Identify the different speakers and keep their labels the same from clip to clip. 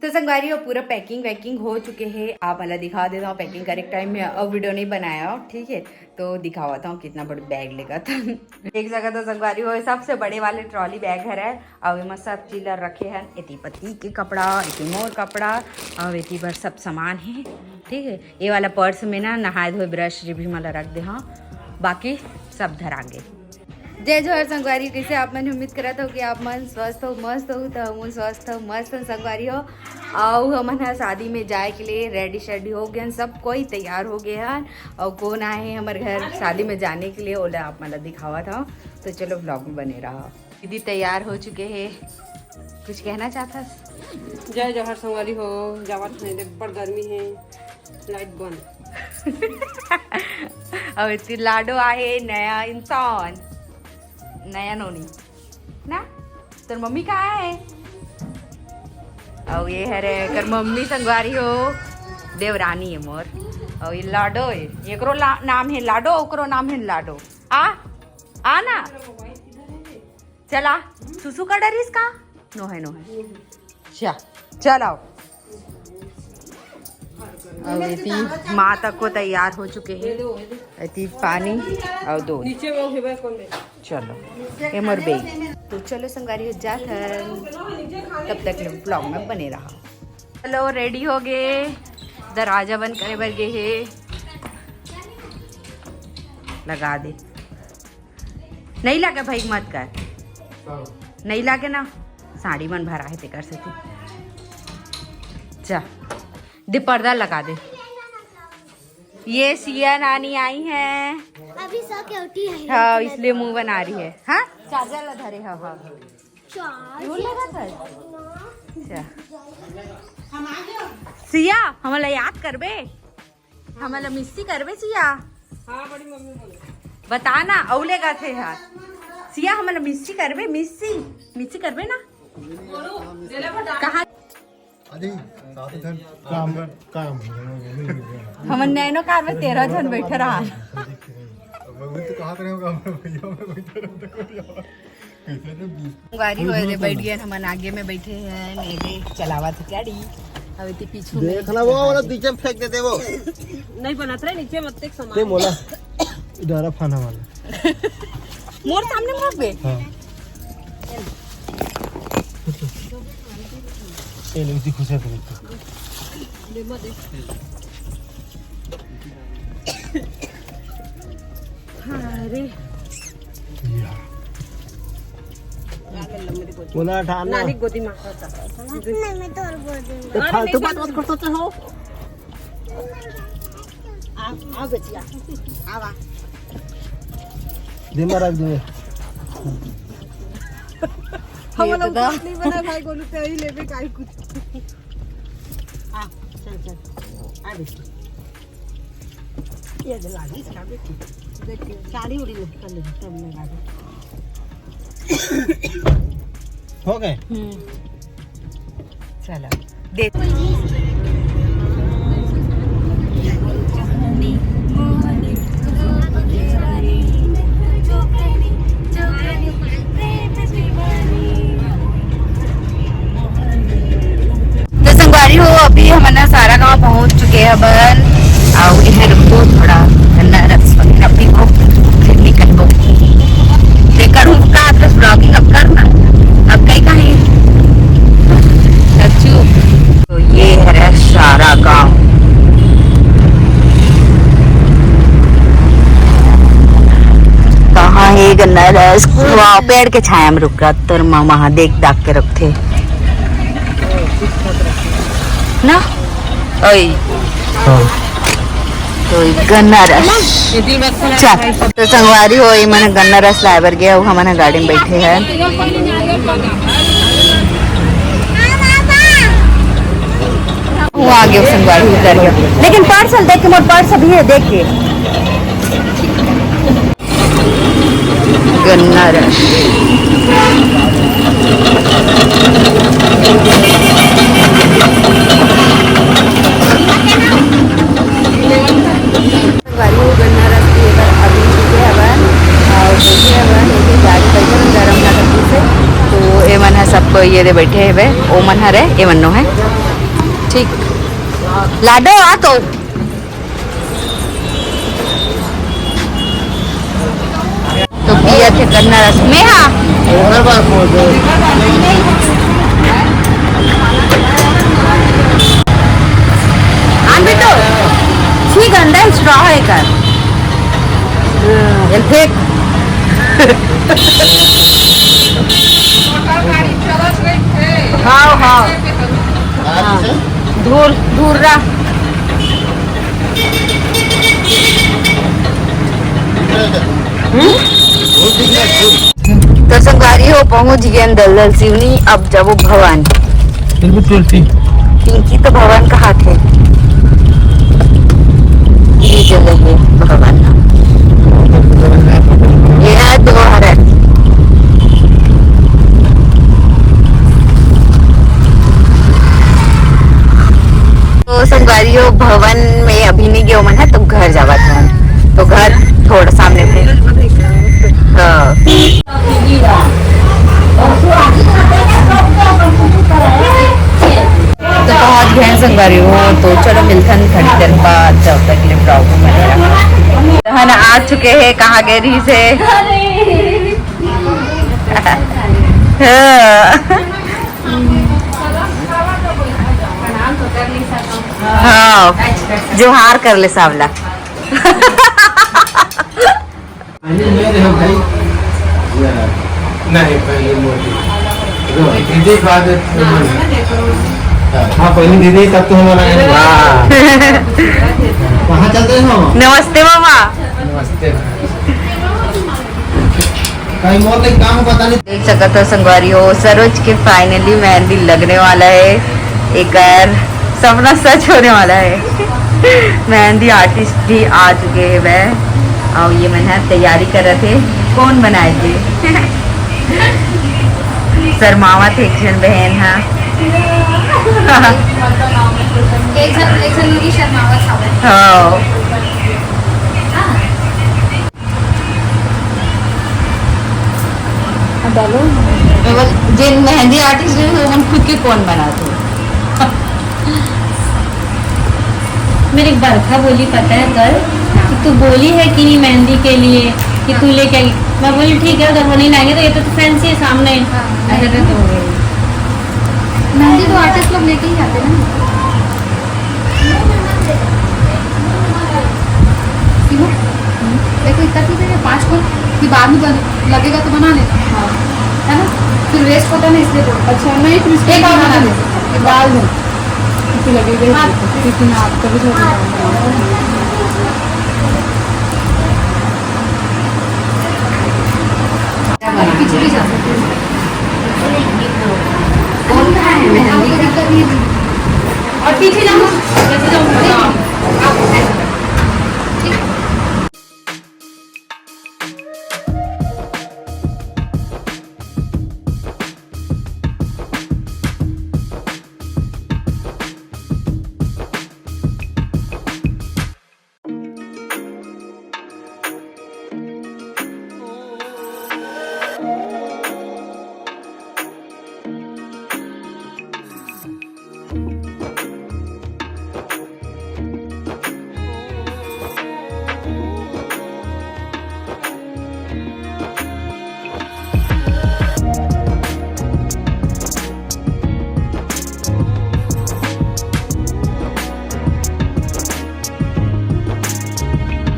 Speaker 1: तो संगवारी पूरा पैकिंग वैकिंग हो चुके हैं। आप वाला दिखा देता हूँ पैकिंग करेक्ट टाइम में। अब वीडियो नहीं बनाया हो, ठीक है, तो दिखावाता हूँ कितना बड़ा बैग लेगा था। एक जगह तो संगवारी हो सबसे बड़े वाले ट्रॉली बैग है और इनमें सब चीज रखे हैं। इतनी पति के कपड़ा, इतनी मोर कपड़ा और इतनी भर सब सामान है, ठीक है। ये वाला पर्स में ना नहाए धोए ब्रश भी मला रख दे, हाँ बाकी सब धरांगे। जय जोहर संगवारी, कैसे आप मैंने उम्मीद करा था कि आप मन स्वस्थ हो मस्त हो, तो हम स्वस्थ हो मस्त हो संगवारी हो। और हम शादी में जाए के लिए रेडी शेडी हो गए, सब कोई तैयार हो गए हैं और कौन आए हैं हमारे घर शादी में जाने के लिए, ओला आप मतलब दिखावा था। तो चलो व्लॉग में बने रहा। दीदी तैयार हो चुके हैं, कुछ कहना चाहता?
Speaker 2: जय जोहर संगवारी हो, जावत नहीं बड़ गर्मी है, लाइट बंद।
Speaker 1: अब इतनी लाडो आए नया इंसान, नया नोनी ना। तो मम्मी कहाँ है? और ये है रे कर मम्मी संगवारी हो, देवरानी है मोर। और ये लाडो है, एकरो नाम है लाडो, ओकरो नाम है लाडो। आ ना चला सुसु का डर इसका नो है चल आओ। अब इतनी माँ तक को तैयार हो चुके हैं, इतनी पानी और दूध
Speaker 2: नीचे वो है कौन दे
Speaker 1: चलो ये मोर बे। तो चलो संगारी जा तब तक ब्लॉग में बने रहा। चलो रेडी हो गए, दरवाजा बंद करे बर गए है, लगा दे। नहीं लगे भाई मत कर, नहीं लगे ना साड़ी मन भरा है ते कर से जा दे, पर्दा लगा दे। ये सिया नानी आई हैं
Speaker 3: अभी सो के उठी है।
Speaker 1: हाँ इसलिए मुंह बना रही है। हाँ चार्जर ला धरे। हाँ हाँ क्यों लगा था? अच्छा सिया हमारा याद करबे, हमारा मिस्सी करबे सिया।
Speaker 2: हां बड़ी मम्मी बोले
Speaker 1: बता ना औलेगा थे यार सिया, हमारा मिस्सी करबे, मिस्सी मिस्सी करबे ना। कहाँ हम नैनो कार में 13 जन बैठे रहा। गाड़ी हो बैठ गए, हम आगे में बैठे हैं, मेरे चलावा था गाड़ी। अब इतने पीछे
Speaker 4: देखना वो वाला नीचे फेंक देते वो
Speaker 2: नहीं बनाता नीचे मत एक सामान
Speaker 4: ते मोला इधर फाना वाला
Speaker 1: मोर सामने में रख बे।
Speaker 4: हां ये लोग खुश है
Speaker 2: ले मत दे।
Speaker 1: अरे
Speaker 4: बोला ठाना
Speaker 2: नानी गोदी में खाता
Speaker 3: नहीं मैं तो और बोल दूंगा।
Speaker 4: फालतू बात मत करते हो।
Speaker 2: आ बचिया आवा
Speaker 4: दे मारा दे
Speaker 2: हम लोग नहीं बना भाई गोलू से ही लेबे काई कुछ। आ चल चल आ बेटी ये दे लागी इसका बेटी देखिए साड़ी उड़ी ले कर ले तब में लागे
Speaker 4: हो गए।
Speaker 1: चलो दे हो। अभी हमारा सारा गांव पहुंच चुके हैं बन और इधर रुको थोड़ा ठंडा रस वगैरह पी को फिर निकल को देखकर उसका तो ब्लॉगिंग अब करना अब कहीं कहीं अच्छू। तो ये है सारा गांव, कहाँ है गन्ना रस वहाँ पेड़ के छाया में रुक रहा तर वहाँ देख दाख के रखते ना। ओए तो गन्ना रस तो संगवारी हो मैंने गन्ना रस लाइबर गया वो हमारे गाड़ी में बैठे हैं। वो आगे संगवारी उतर गया, लेकिन पार्सल देख के मोर पार्सल भी है देख के गन्ना रस। सब ये दे बैठे है ओमन हरे एमनो है ठीक लाडो आ तो पिया थे करना रस में हाँ तो ठीक अंदर स्ट्रॉ है कर फेंक हाँ हाँ दूर दूर रहा तो संगवारी हो पहुंच गए हम दलदल सिवनी। अब जाओ भवन पिंकी तो भवन कहाँ थे ये चले गए भवन ये है द्वार है। तो संगवारी हो भवन में अभी नहीं गया मन है तो घर जावा था तो घर थोड़ा सामने में हाँ तो बहुत गहन संगवारी हो तो चलो मिलते हैं थोड़ी देर बाद जब तक के लिए ब्लॉग को बने रखो। हम आ चुके हैं कहाँ गेरी से हाँ जोहार कर ले सावला
Speaker 4: नहीं पहले मोदी दीदी बाद हाँ पहले दीदी तब तो हम वहाँ चलते हो।
Speaker 1: नमस्ते मामा
Speaker 4: नमस्ते कहीं मोर के काम पता नहीं
Speaker 1: देख सकते हो संगवारी हो सरोज के फाइनली मेहंदी लगने वाला है एक सपना सच होने वाला है। मेहंदी आर्टिस्ट भी आ चुके हैं वह और ये मैंने तैयारी कर रहे थे कौन बनाए थे शर्मावा थे एक जन बहन है हाँ जिन मेहंदी आर्टिस्ट है खुद के कौन बनाते
Speaker 5: मेरे एक बरखा बोली पता है कल कि तू बोली है कि नहीं मेहंदी के लिए कि तू लेके आई। मैं बोली ठीक है उधर वो नहीं लाएंगे तो ये तो फैंसी है सामने ऐसे तो हो गई।
Speaker 3: मेहंदी तो आर्टिस्ट लोग लेके ही आते हैं ना। देखो इतना ठीक है 5 को कि बाद में लगेगा तो बना लेना है ना फिर वेस्ट होता ना इसलिए अच्छा नहीं फिर एक बार बना ले बाद में लगेगा लेकिन आप कभी पीछे भी जा सकते हैं और पीछे जाऊँ कैसे जाऊँ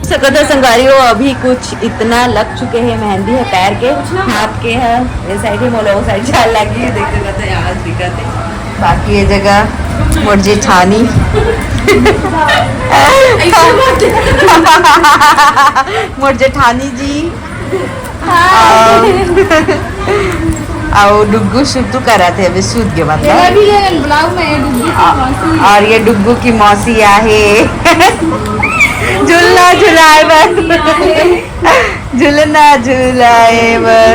Speaker 1: सकता संगवारी हो अभी कुछ इतना लग चुके हैं मेहंदी है पैर के हाथ के है ये साइड ही मोलो साइड चाल लगी है देख सकते हैं आज दिक्कत है बाकी ये जगह मुर्जे छानी मुर्जे ठानी जी और डुग्गू शुद्ध करा थे अभी सूद के मतलब और ये डुग्गू की मौसी आहे झूलना झुलाए बर झूलना झुलाए बर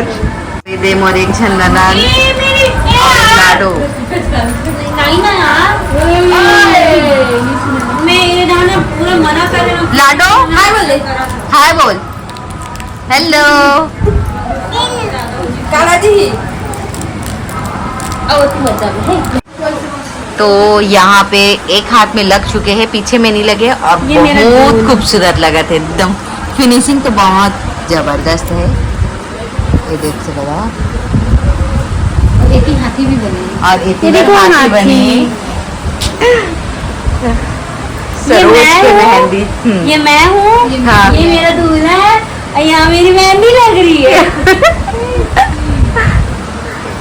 Speaker 1: दे मोर एक छन ननान लाडो
Speaker 5: नहीं ना यार मैं ये दाना पूरा मना कर रहा हूँ।
Speaker 1: लाडो हाय बोल हेलो काला जी
Speaker 5: और तू बता
Speaker 1: तो यहाँ पे एक हाथ में लग चुके हैं, पीछे में नहीं लगे और
Speaker 5: ये मेरा
Speaker 1: बहुत
Speaker 5: गोल।
Speaker 1: खूबसूरत लगा थे एकदम। फिनिशिंग तो बहुत जबरदस्त है, ये देख सकते हो।
Speaker 3: और एक ही हाथी भी बने हैं।
Speaker 1: और एक
Speaker 5: ये देखो
Speaker 1: हाथी बनी
Speaker 5: ये
Speaker 1: सरोज
Speaker 5: मैं
Speaker 1: पे
Speaker 5: हूँ,
Speaker 1: मेहंदी।
Speaker 5: ये मैं हूँ,
Speaker 1: हाँ।
Speaker 5: ये मेरा दूल्हा है और यहाँ मेरी मेहंदी लग रही है।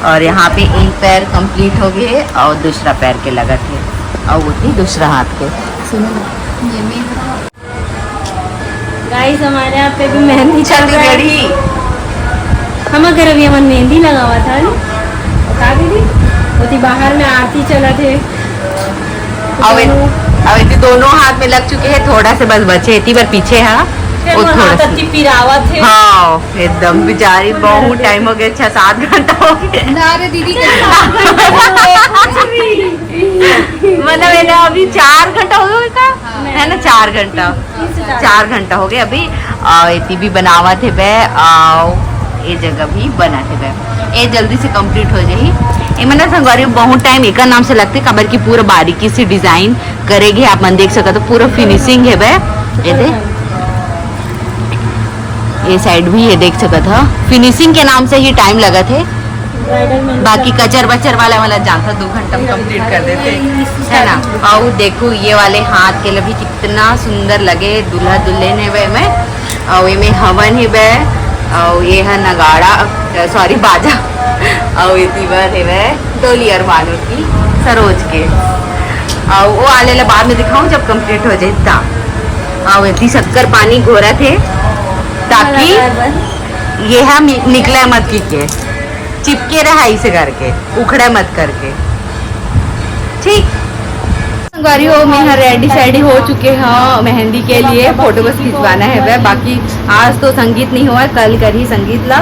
Speaker 1: और यहाँ पे एक पैर कंप्लीट हो गए और दूसरा पैर के लगा थे और वो थी दूसरा हाथ के।
Speaker 3: सुनो ना, ये मेरा
Speaker 5: गाइस हमारे यहाँ पे भी मेहंदी चल रहा है।
Speaker 1: छत्तीसगढ़ी
Speaker 5: हम अगर अभी हमारे मेहंदी लगा हुआ था ना, बता दीदी वो थी बाहर में आरती चला थे।
Speaker 1: अब इतनी दोनों हाथ में लग चुके हैं, थोड़ा से बस बचे इतनी बार पीछे है वो थोड़ा सा।
Speaker 5: पिरावा थे।
Speaker 1: हाँ एकदम बेचारी बहुत टाइम हो गया, 6-7 घंटा हो गया।
Speaker 3: ना रे दीदी
Speaker 1: मतलब मैंने अभी 4 घंटा हो गया था, है ना 4 घंटा 4 घंटा हो गया अभी। इतनी भी बनावा थे बे, ये जगह भी बना थे बे, ये जल्दी से कंप्लीट हो जाही। ये मैंने संगवारी बहुत टाइम एक नाम से लगते खबर की पूरा बारीकी से डिजाइन करेगी। आप मन देख सकते तो पूरा फिनिशिंग है बे, ये साइड भी ये देख सकता था। फिनिशिंग के नाम से ही टाइम लगा थे, बाकी कचर बचर वाला जानता 2 घंटा में कंप्लीट कर देते, है ना। और देखो ये वाले हाथ के लिए भी कितना सुंदर लगे दूल्हा दुल्हन है वे में। और ये में हवन है वे, और ये है नगाड़ा सॉरी बाजा, और ये दीवार है वे डोली और बालों की सरोज के। और वो आले ला बाद में दिखाऊं जब कंप्लीट हो जाए तब। और इतनी शक्कर पानी घोरा थे ताकि ये हम निकले मत के चिपके रहा इसे करके, उखड़ा मत करके, ठीक। संगवारी हो मेरा रेडी सेडी हो चुके हैं मेहंदी के लिए, फोटो बस खिंचवाना है वह। बाकी आज तो संगीत नहीं हुआ, कल कर ही संगीत ला।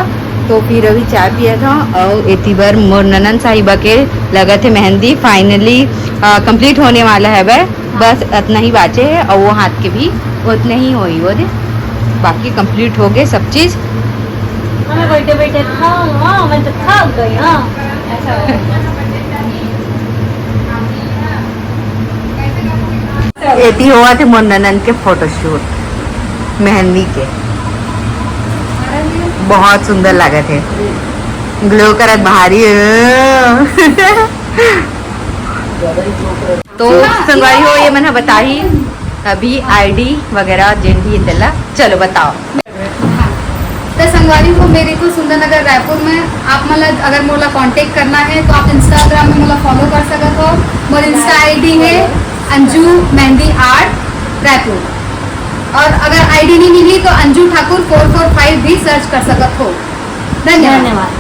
Speaker 1: तो फिर अभी चाय पिया था और इतनी बार मोर ननन साहिबा के लगा थे मेहंदी फाइनली कंप्लीट होने वाला है वह, बस इतना ही बाचे है। और वो हाथ के भी उतने ही हुई वो दे, बाकी कंप्लीट हो गए सब चीज़।
Speaker 5: हमें बैठे बैठे खाओ, मैं तो खा गई। हाँ ऐसा
Speaker 1: एती हुआ थे मोर ननन के फोटोशूट मेहंदी के, बहुत सुंदर लगे थे, ग्लो करत भारी। तो संगवारी हो ये मैंने बताई अभी आईडी वगैरह जिन भी इतला। चलो बताओ।
Speaker 3: तो संगवारी को मेरे को सुंदरनगर रायपुर में आप मतलब अगर मोला कांटेक्ट करना है तो आप इंस्टाग्राम में मोला फॉलो कर सकते हो। मोर इंस्टा आईडी है अंजू मेहंदी आर्ट रायपुर, और अगर आईडी नहीं मिली तो अंजू ठाकुर 445 भी सर्च कर सकते हो। धन्यवाद।